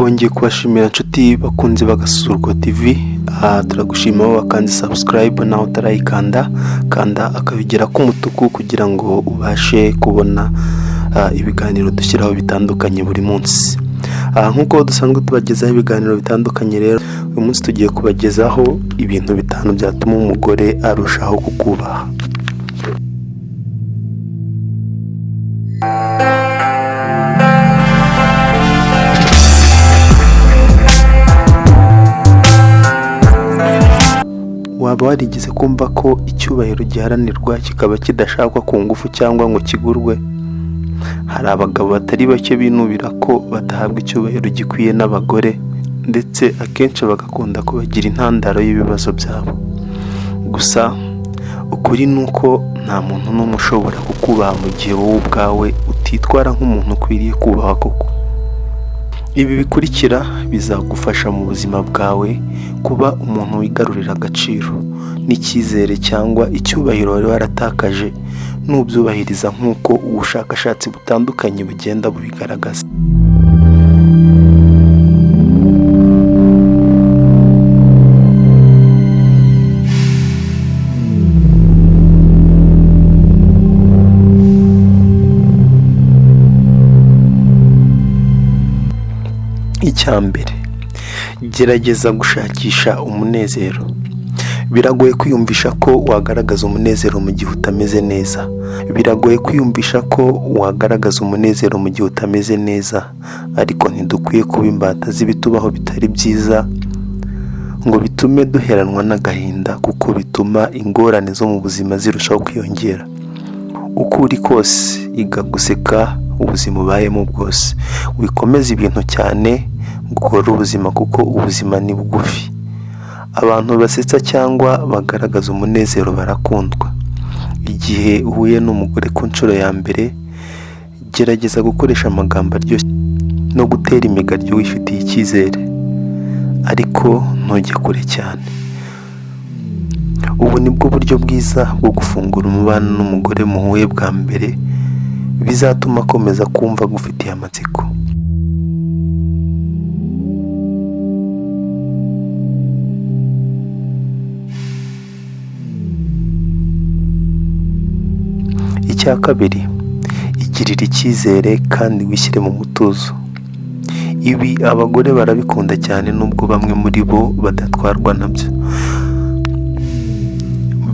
twongeye kubashimira inshuti bakunze bagasurwa TV. Turagushima wowe wakanze subscribe naho utarayikanda, kanda akabigera k'umutuku kugira ngo ubashe kubona ibiganiro dushyiraho bitandukanye buri munsi. Nkuko dusanzwe tubagezaho ibiganiro bitandukanye, rero uyu munsi tugiye kubagezaho ibintu bitanu byatuma umugore arushaho kukubaha. Waba warigeze kumva ko icyubahiro giharanirwa kikaba kidashakwa ku ngufu cyangwa ngo kigurwe? Hari abagabo batari bake binubira ko badahabwa icyubahiro gikwiye n'abagore, ndetse akenshi bagakunda kubagira intandaro y'ibibazo byabo. Gusa ukuri ni uko nta muntu n'umwe ushobora kukubaha mu gihe wowe ubwawe utitwara nk'umuntu ukwiriye kubaha koko. Ibi bikurikira bizagufasha mu buzima bwawe kuba umuntu wigarurira agaciro n'icyizere cyangwa icyubahiro wari waratakaje, nubyubahiriza nk'uko ubushakashatsi butandukanye bugenda bubigaragaza. Icyambere, gerageza gushakisha umunezero. Biragoye kwiyumvisha ko wagaragaza umunezero mu gihe utameze neza. Biragoye kwiyumvisha ko wagaragaza umunezero mu gihe utameze neza, ariko ntidukwiye kuba imbata z'ibitubaho bitari byiza ngo bitume duheranwa n'agahinda, kuko bituma ingorane zo mu buzima zirushaho kwiyongera. Uko uri kose iga guseka ubuzima ubayemo bwose. Wikomeza ibintu cyane ngo ukore ubuzima, kuko ubuzima ni bugufi. Abantu basetsa cyangwa bagaragaza umunezero barakundwa. Igihe uhuye n'umugore ku nshuro ya mbere, gerageza gukoresha amagambo aryoshye no gutera imigaryo wifitiye icyizere, ariko ntujye kure cyane. Ubu nibwo buryo bwiza bwo gufungura umubano n'umugore muhuye bwa mbere, bizatuma akomeza kumva gufitiye amatsiko. Icya kabiri, igirira icyizere kandi wishyire mu mutuzo. Ibi abagore barabikunda cyane, nubwo bamwe muri bo badatwarwa nabyo.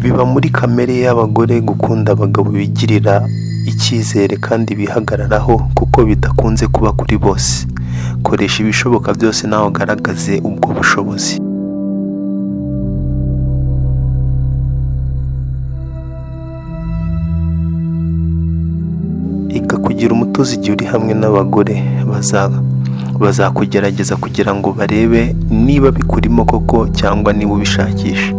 Biba muri kamere y'abagore gukunda abagabo bigirira icyizere kandi bihagararaho, kuko bidakunze kuba kuri bose. Koresha ibishoboka byose nawe ugaragaze ubwo bushobozi. Iga kugira umutuzo igihe uri hamwe n'abagore bazakugerageza kugira ngo barebe niba bikurimo koko cyangwa niba ubishakisha.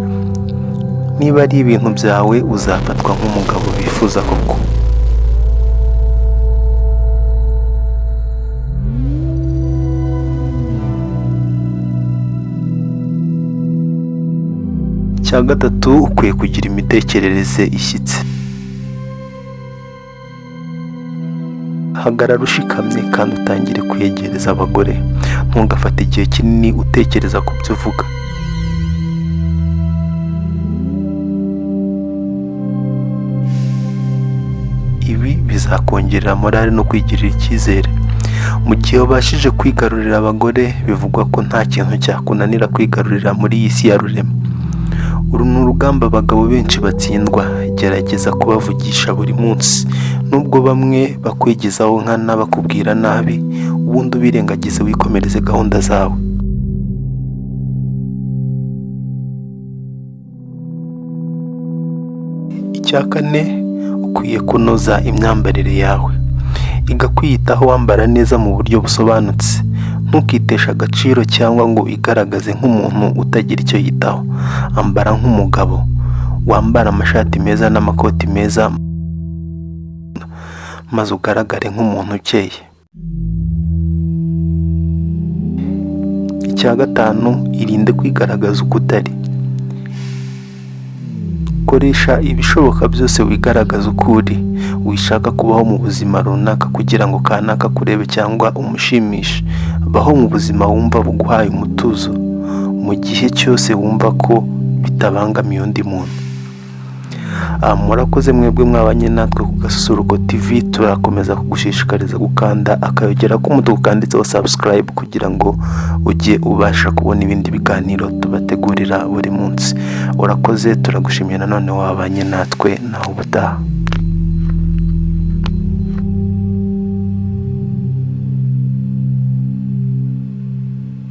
Niba ari ibintu byawe, uzafatwa nk'umugabo bifuza koko. Icya gatatu, ukwiye kugira imitekerereze ishyitse. Hagarara ushikamye kandi utangire kwiyegereza abagore. Ntugafate igihe kinini utekereza ku byo uvuga. Ibi bizakongerera morale no kwigirira icyizere. Mu gihe wabashije kwigarurira abagore, bivugwa ko nta kintu cyakunanira kwigarurira muri iyi si ya rurema. Uru ni urugamba abagabo benshi batsindwa. Gerageza kubavugisha buri munsi, nubwo bamwe bakwigizaho nkana bakubwira nabi, ubundi ubirengagize wikomereze gahunda zawe. Icya kane, ukwiye kunoza imyambarire yawe. Iga kwiyitaho wambara neza mu buryo busobanutse. Ntukitesha agaciro cyangwa ngo igaragaze nk'umuntu utagira icyo yitaho. Ambara nk'umugabo, wambara amashati meza n'amakoti meza, maze ugaragare nk'umuntu ukeye. Icya gatanu, irinde kwigaragaza uko utari. Koresha ibishoboka byose wigaragaza uko uri. Wishaka kubaho mu buzima runaka kugira ngo kanaka kurebe cyangwa umushimishe, baho mu buzima wumva buguhaye umutuzo mu gihe cyose wumva ko bitabangamiye undi muntu. Murakoze mwebwe mwabanye natwe ku Gasusuruko TV. Turakomeza kugushishikariza gukanda akayogera k'umutuku kanditseho subscribe kugira ngo ujye ubasha kubona ibindi biganiro tubategurira buri munsi. Urakoze, turagushimiye nanone wabanye natwe, naho ubutaha.